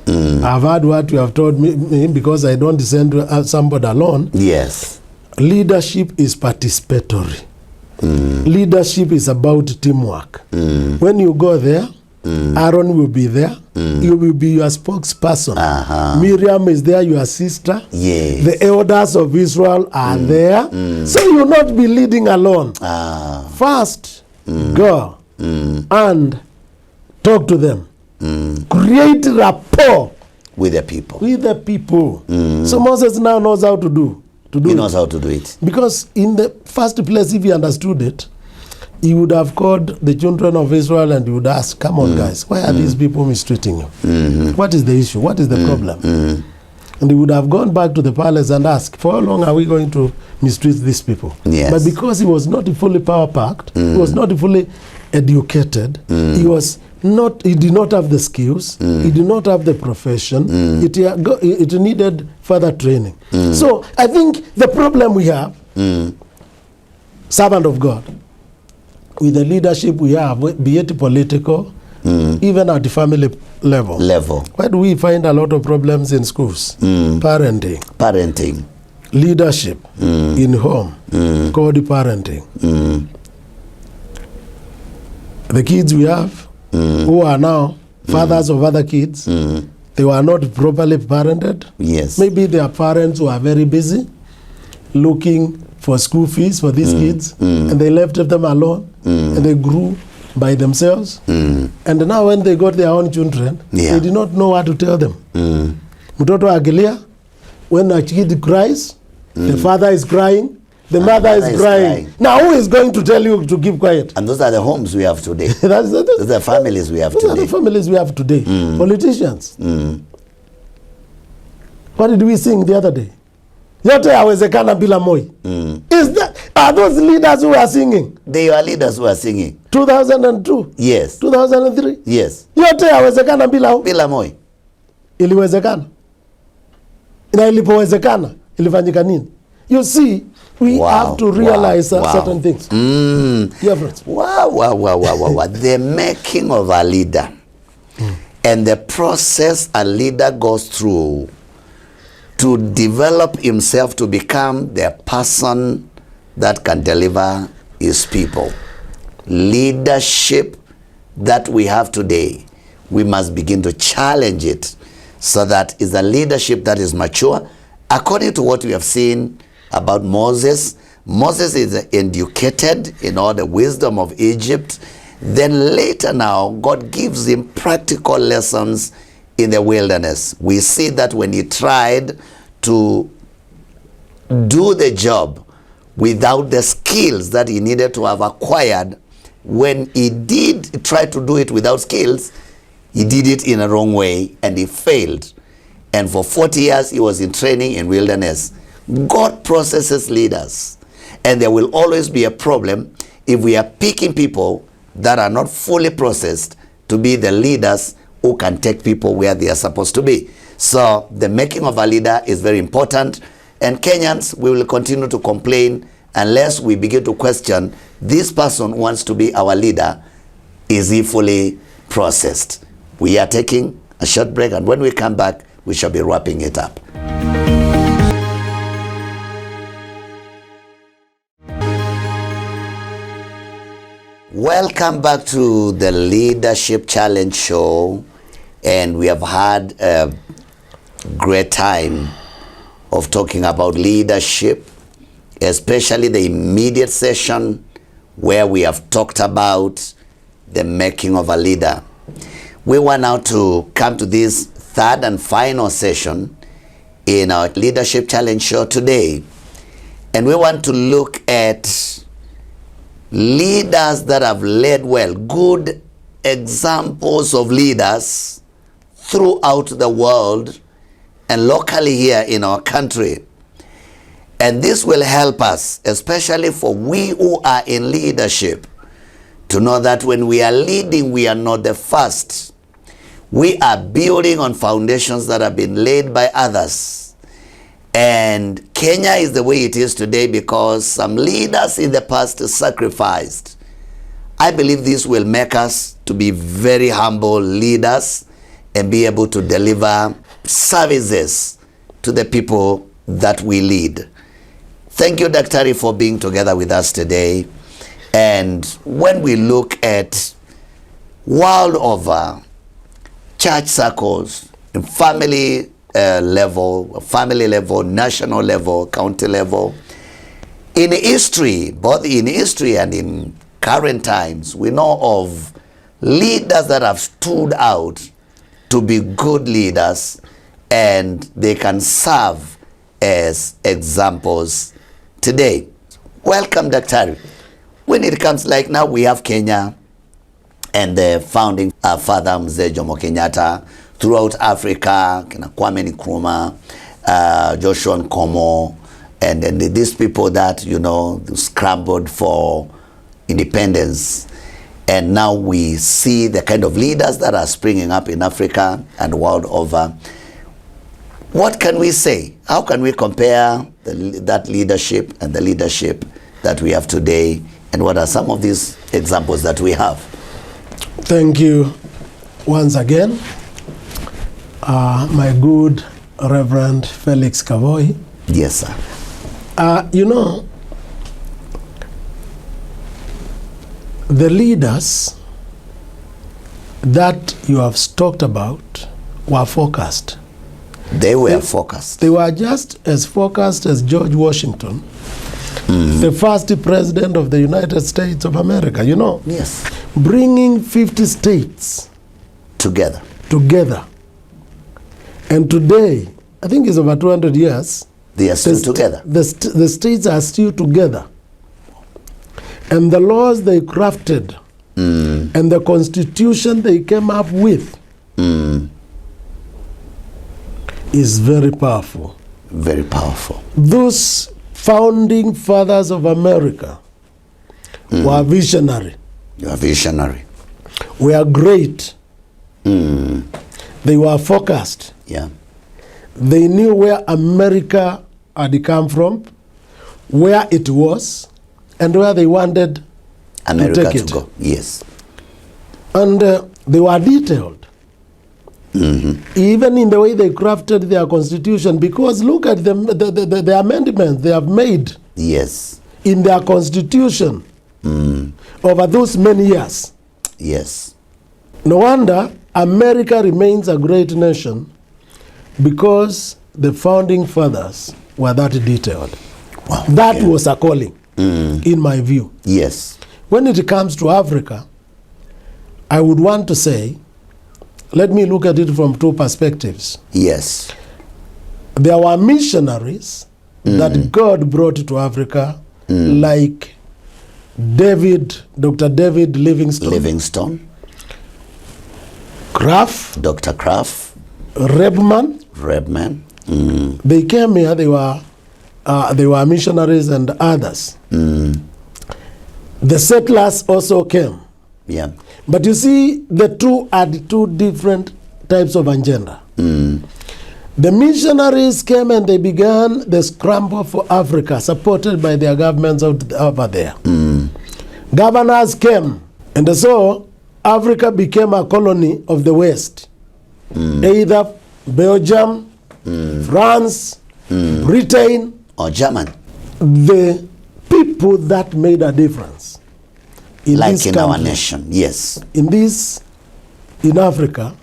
I've heard what you have told me because I don't send somebody alone. Yes. Leadership is participatory. Leadership is about teamwork. When you go there, Aaron will be there. You will be your spokesperson. Miriam is there, your sister. Yes. The elders of Israel are there. So you will not be leading alone. First, go and talk to them. Create rapport with the people. With the people. So Moses now knows how to do. He knows how to do it. Because in the first place, if he understood it, he would have called the children of Israel and he would ask, come on guys, why are these people mistreating you? What is the issue? What is the problem? And he would have gone back to the palace and asked, for how long are we going to mistreat these people? Yes. But because he was not fully power-packed, he was not fully educated, he did not have the skills, he did not have the profession, it needed further training. So I think the problem we have, servant of God, with the leadership we have, be it political, even at the family level. Why do we find a lot of problems in schools? Parenting. Leadership in home, called parenting. The kids we have, who are now fathers of other kids, they were not properly parented. Yes. Maybe their parents were very busy looking for school fees for these kids, and they left them alone, and they grew by themselves. And now when they got their own children, they did not know what to tell them. Mtoto agilia, when a kid cries, the father is crying, the mother is crying. Now who is going to tell you to keep quiet? And those are the homes we have today. Those are the families we have today. Those are the families we have today. Politicians. What did we sing the other day? Yote yawezekana bila Moi. Are those leaders who are singing? They are leaders who are singing. 2002. Yes. 2003. Yes. Yote yawezekana bila Moi. Iliwezekana. Na ilipowezekana ilifanyika nini? You see, we have to realize certain things. Yeah, friends. Wow. The making of a leader and the process a leader goes through to develop himself to become the person that can deliver his people. Leadership that we have today, we must begin to challenge it so that is a leadership that is mature. According to what we have seen about Moses, Moses is educated in all the wisdom of Egypt. Then later now, God gives him practical lessons in the wilderness. We see that when he tried to do the job without the skills that he needed to have acquired, when he did try to do it without skills, he did it in a wrong way and he failed. And for 40 years he was in training in wilderness. God processes leaders, and there will always be a problem if we are picking people that are not fully processed to be the leaders who can take people where they are supposed to be. So the making of a leader is very important, and Kenyans, we will continue to complain unless we begin to question, this person wants to be our leader, is he fully processed? We are taking a short break, and when we come back, we shall be wrapping it up. Welcome back to the Leadership Challenge Show, and we have had a great time of talking about leadership, especially the immediate session where we have talked about the making of a leader. We want now to come to this third and final session in our Leadership Challenge Show today, and we want to look at leaders that have led well, good examples of leaders throughout the world and locally here in our country. And this will help us, especially for we who are in leadership, to know that when we are leading, we are not the first. We are building on foundations that have been laid by others. And Kenya is the way it is today because some leaders in the past sacrificed. I believe this will make us to be very humble leaders and be able to deliver services to the people that we lead. Thank you, Daktari, for being together with us today. And when we look at world over, church circles, family level, national level, county level, in history, both in history and in current times, we know of leaders that have stood out to be good leaders, and they can serve as examples today. Welcome, Daktari. When it comes like now, we have Kenya and the founding father Mzee Jomo Kenyatta, throughout Africa, Kwame Nkrumah, Joshua Nkomo, and then these people that, you know, scrambled for independence. And now we see the kind of leaders that are springing up in Africa and world over. What can we say? How can we compare that leadership and the leadership that we have today? And what are some of these examples that we have? Thank you once again, my good Reverend Felix Kavoi. Yes, sir. You know, the leaders that you have talked about were focused. They were focused. They were just as focused as George Washington, the first president of the United States of America, you know. Yes. Bringing 50 states together. And today, I think it's over 200 years. They are still together. The states are still together. And the laws they crafted and the constitution they came up with is very powerful. Very powerful. Those founding fathers of America were visionary. You are visionary. Were great. They were focused. Yeah. They knew where America had come from, where it was, and where they wanted America to take it. Go. Yes. And they were detailed. Even in the way they crafted their constitution, because look at the amendments they have made. Yes. In their constitution over those many years. Yes. No wonder America remains a great nation, because the founding fathers were that detailed. Wow. That was a calling, in my view. Yes. When it comes to Africa, I would want to say let me look at it from two perspectives. Yes. There were missionaries that God brought to Africa, like Dr. David Livingstone, Kraft, Dr. Kraft, Rebman. They came here. They were missionaries and others. The settlers also came. Yeah. But you see, the two had two different types of agenda. The missionaries came and they began the scramble for Africa, supported by their governments over there. Governors came, and so Africa became a colony of the West. Either Belgium, France, Britain, or German. The people that made a difference in like this in country, our nation, yes. In Africa,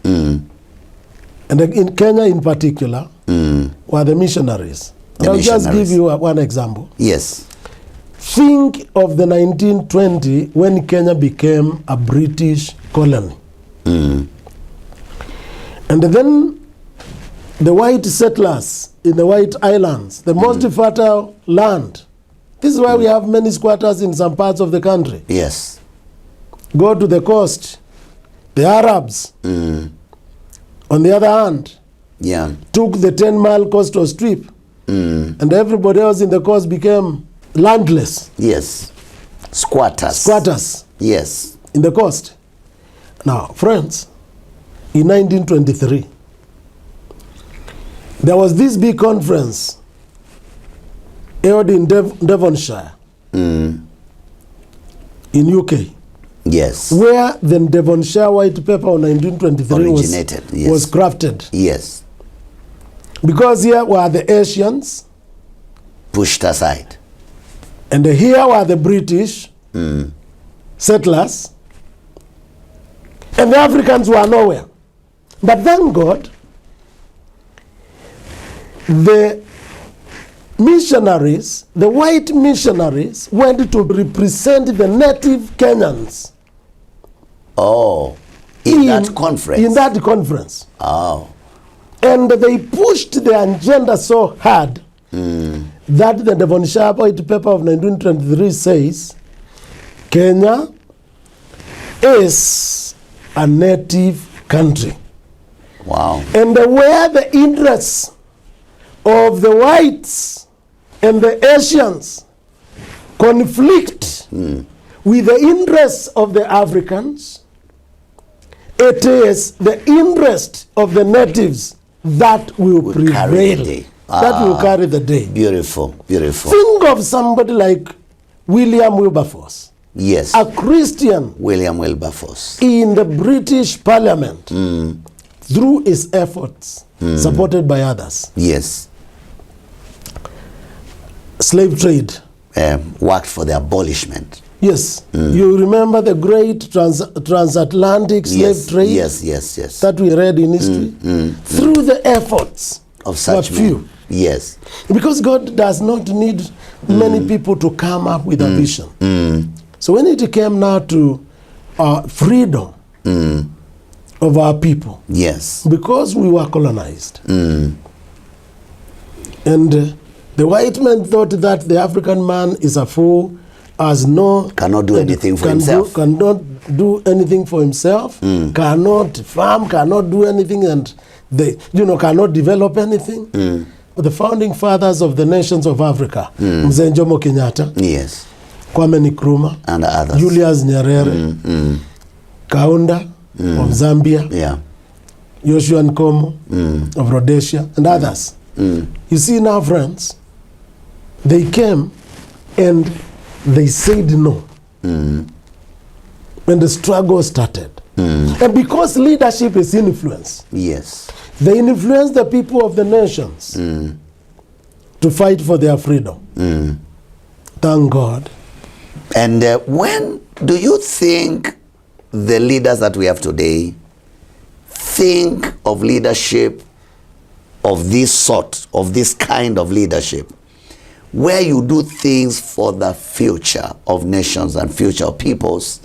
and in Kenya in particular, were the missionaries. I'll just give you one example. Yes. Think of the 1920 when Kenya became a British colony. And then the white settlers in the White Islands, the most fertile land. This is why we have many squatters in some parts of the country. Yes. Go to the coast. The Arabs, on the other hand, took the 10-mile coastal strip, and everybody else in the coast became landless. Yes. Squatters. Yes. In the coast. Now, friends, in 1923, there was this big conference held in Devonshire, in UK. Yes. Where the Devonshire White Paper of 1923 was crafted. Yes. Because here were the Asians pushed aside. And here were the British settlers. And the Africans were nowhere. But thank God, the missionaries, the white missionaries, went to represent the native Kenyans. Oh, in that conference? In that conference. Oh. And they pushed the agenda so hard that the Devonshire White Paper of 1923 says Kenya is a native country. Wow. And where the interests of the whites and the Asians conflict with the interests of the Africans, it is the interest of the natives that will prevail. That will carry the day. Beautiful, beautiful. Think of somebody like William Wilberforce. Yes. A Christian. William Wilberforce. In the British Parliament. Through his efforts, supported by others. Yes. Slave trade. Worked for the abolishment. Yes. You remember the great transatlantic slave trade? Yes, yes, yes. That we read in history? Through the efforts of such few. Yes. Because God does not need many people to come up with a vision. So when it came now to freedom of our people, yes, because we were colonized, and the white man thought that the African man is a fool, cannot do anything for himself, cannot do anything for himself, cannot farm, cannot do anything, and they cannot develop anything. The founding fathers of the nations of Africa, Mzee Jomo Kenyatta, yes, Kwame Nkrumah, and others, Julius Nyerere, Kaunda of Zambia, Joshua Nkomo of Rhodesia, and others. You see now, friends, they came and they said no. When the struggle started. And because leadership is influence, yes, they influence the people of the nations to fight for their freedom. Thank God. And when do you think the leaders that we have today think of leadership of this sort, of this kind of leadership, where you do things for the future of nations and future of peoples,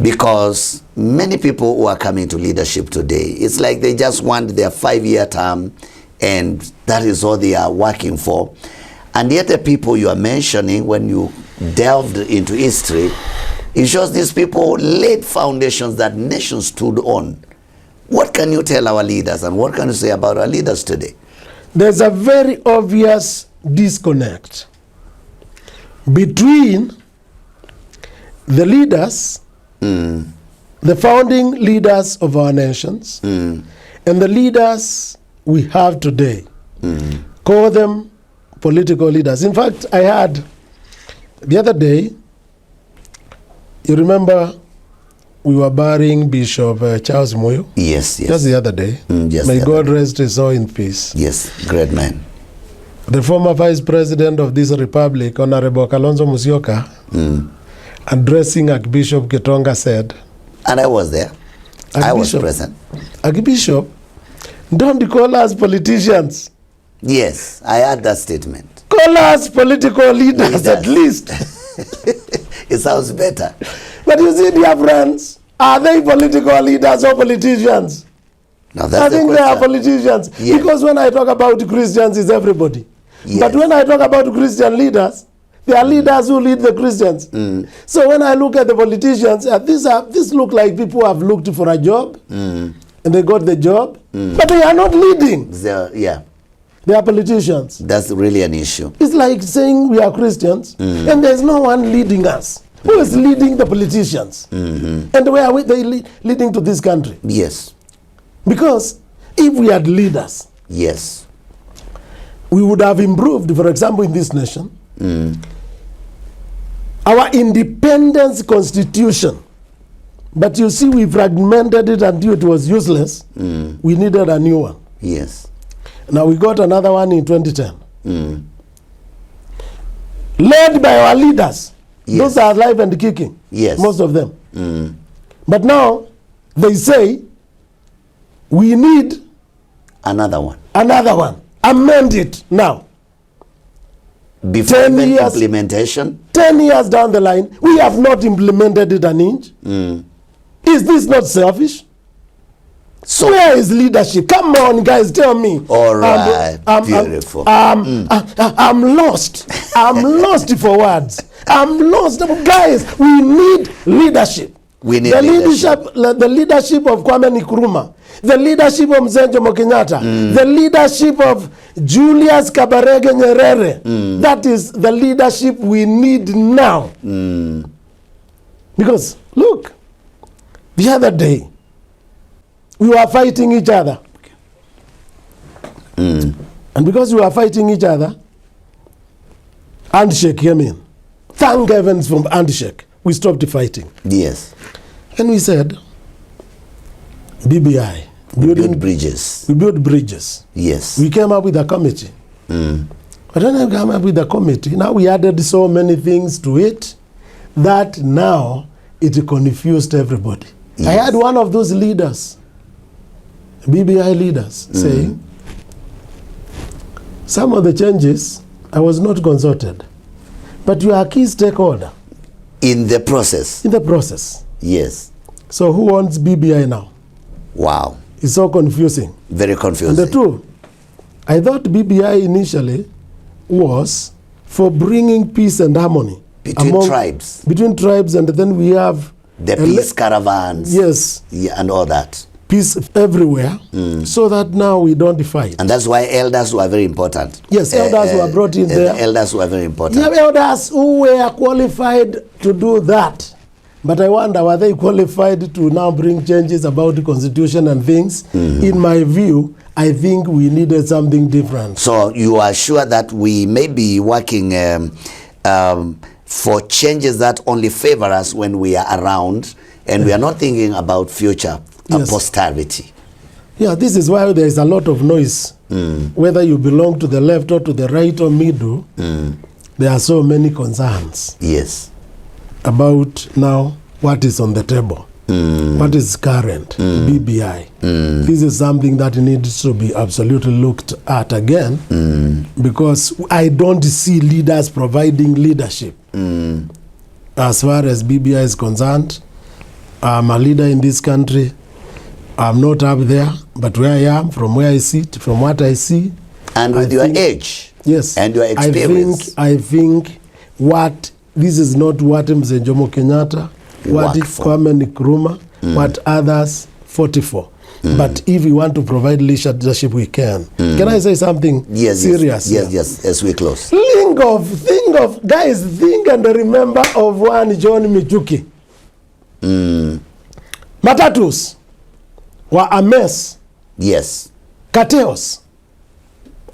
Because many people who are coming to leadership today, it's like they just want their 5-year term and that is all they are working for. And yet the people you are mentioning, when you delved into history, it shows these people laid foundations that nations stood on. What can you tell our leaders and what can you say about our leaders today? There's a very obvious disconnect between the leaders, the founding leaders of our nations, and the leaders we have today. Call them political leaders. In fact, I had the other day, you remember we were burying Bishop Charles Moyo? Yes, yes. Just the other day. Yes, May God rest his soul in peace. Yes, great man. The former vice president of this republic, Honorable Kalonzo Musyoka, addressing Archbishop Gitonga said, and I was there. I was present. Archbishop, don't call us politicians. Yes, I heard that statement. Call us political leaders at least. It sounds better. But you see, dear friends, are they political leaders or politicians? Now that's I think the they are question. politicians. Yes. Because when I talk about Christians, it's everybody. Yes. But when I talk about Christian leaders, they are leaders who lead the Christians. So when I look at the politicians, these look like people who have looked for a job, and they got the job, but they are not leading. Yeah, They are politicians. that's really an issue. It's like saying we are Christians, and there's no one leading us. Who is leading the politicians? And where are they leading to this country? Yes, Because if we had leaders, yes. we would have improved, for example, in this nation, our independence constitution. But you see, we fragmented it until it was useless. We needed a new one. Yes. Now we got another one in 2010. Led by our leaders. Yes. Those are alive and kicking. Yes. Most of them. But now they say we need Another one. another one. Amend it now. Before 10 even years. implementation. 10 years down the line, we have not implemented it an inch. Is this not selfish? So Where is leadership? Come on, guys, tell me. all right, beautiful. I'm lost. I'm lost for words. I'm lost. Guys, we need leadership. We need the leadership. The leadership of Kwame Nkrumah, the leadership of Mzee Jomo Kenyatta, the leadership of Julius Kabarege Nyerere. That is the leadership we need now. Because, look, the other day, we were fighting each other. And because we were fighting each other, handshake came in. Thank heavens for handshake. We stopped fighting. Yes. And we said, BBI. We build bridges. We build bridges. Yes. We came up with a committee. But when I came up with a committee, now we added so many things to it that now it confused everybody. Yes. I had one of those leaders, BBI leaders, saying, some of the changes, I was not consulted. But you are a key stakeholder In the process. in the process. Yes. So who wants BBI now? Wow. It's so confusing. Very confusing. And the two, I thought BBI initially was for bringing peace and harmony Between tribes. Between tribes, and then we have The peace caravans. Yes, Yeah, and all that. peace everywhere, so that now we don't fight. And that's why elders were very important. Yes, elders were brought in there. The elders were very important. You have elders who were qualified to do that. But I wonder, were they qualified to now bring changes about the constitution and things? In my view, I think we needed something different. So you are sure that we may be working for changes that only favor us when we are around, and we are not thinking about future Yes. posterity. Yeah, this is why there is a lot of noise. Whether you belong to the left or to the right or middle, there are so many concerns Yes. about now what is on the table, what is current, BBI. This is something that needs to be absolutely looked at again, because I don't see leaders providing leadership. As far as BBI is concerned, I'm a leader in this country. I'm not up there, but where I am, from where I sit, from what I see. And with your age. Yes. And your experience. I think what, this is not what Mzee Jomo Kenyatta, what Kwame Nkrumah, what others fought for. But if we want to provide leadership, we can. Can I say something serious? Yes, as we close. Think of, guys, think and remember of one John Michuki. Matatus were a mess. Yes. Chaos.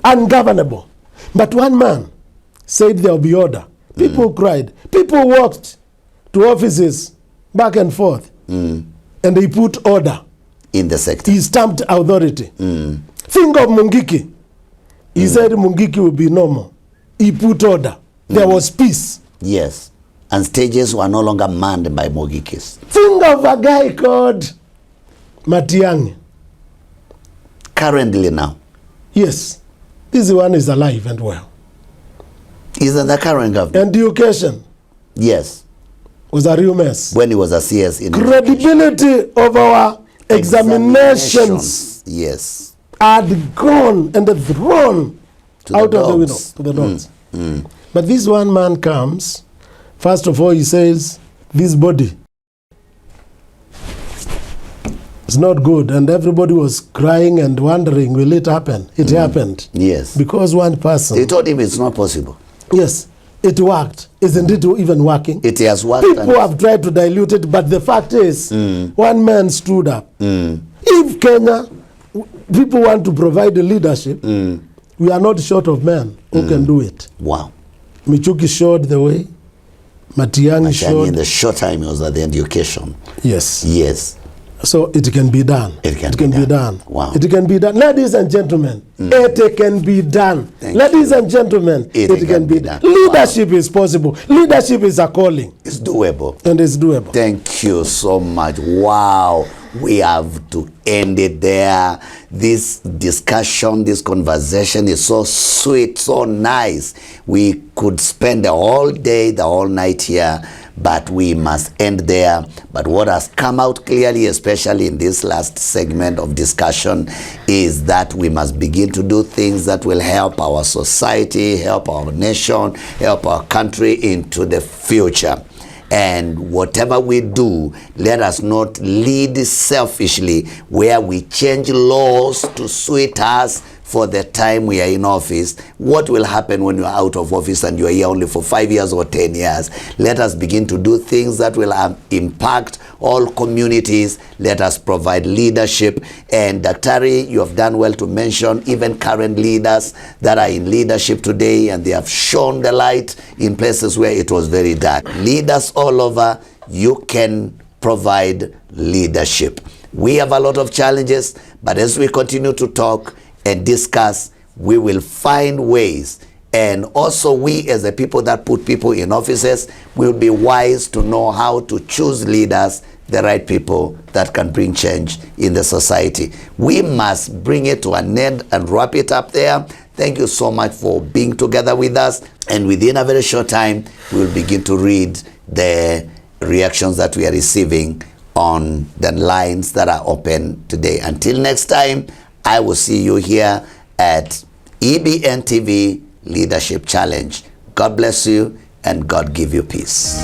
Ungovernable. But one man said there will be order. People cried. People walked to offices back and forth. And they put order In the sector. He stamped authority. Think of Mungiki. He said Mungiki will be normal. He put order. There was peace. Yes. And stages were no longer manned by Mungikis. Think of a guy called Matiang'i. Currently now. Yes. This one is alive and well. He's in the current government. Education. Yes. Was a real mess. When he was a CS in credibility of our examinations yes, had gone and thrown out of the window to the dogs. But this one man comes, first of all he says, this body is not good, and everybody was crying and wondering, will it happen? It happened. Yes. Because one person. They told him it's not possible. Yes. It worked. Isn't it even working? It has worked. People have tried to dilute it, but the fact is, one man stood up. If Kenya, people want to provide the leadership, we are not short of men who can do it. Wow. Michuki showed the way. Matiang'i showed. In the short time he was at the education. Yes. Yes. So it can be done. It can be done. Wow. It can be done. Ladies and gentlemen, it can be done. Ladies and gentlemen, it can be done. Leadership is possible. Leadership is a calling. It's doable. And it's doable. Thank you so much. Wow. We have to end it there. This discussion, this conversation is so sweet, so nice. We could spend the whole day, the whole night here, but we must end there. But what has come out clearly, especially in this last segment of discussion, is that we must begin to do things that will help our society, help our nation, help our country into the future. And whatever we do, let us not lead selfishly, where we change laws to suit us for the time we are in office. What will happen when you are out of office and you are here only for 5 years or 10 years? Let us begin to do things that will impact all communities. Let us provide leadership. And Daktari, you have done well to mention even current leaders that are in leadership today, and they have shown the light in places where it was very dark. Leaders all over, you can provide leadership. We have a lot of challenges, but as we continue to talk and discuss, we will find ways. And also we, as the people that put people in offices, will be wise to know how to choose leaders, the right people that can bring change in the society. We must bring it to an end and wrap it up there. Thank you so much for being together with us. And within a very short time, we'll begin to read the reactions that we are receiving on the lines that are open today. Until next time, I will see you here at EBN TV Leadership Challenge. God bless you and God give you peace.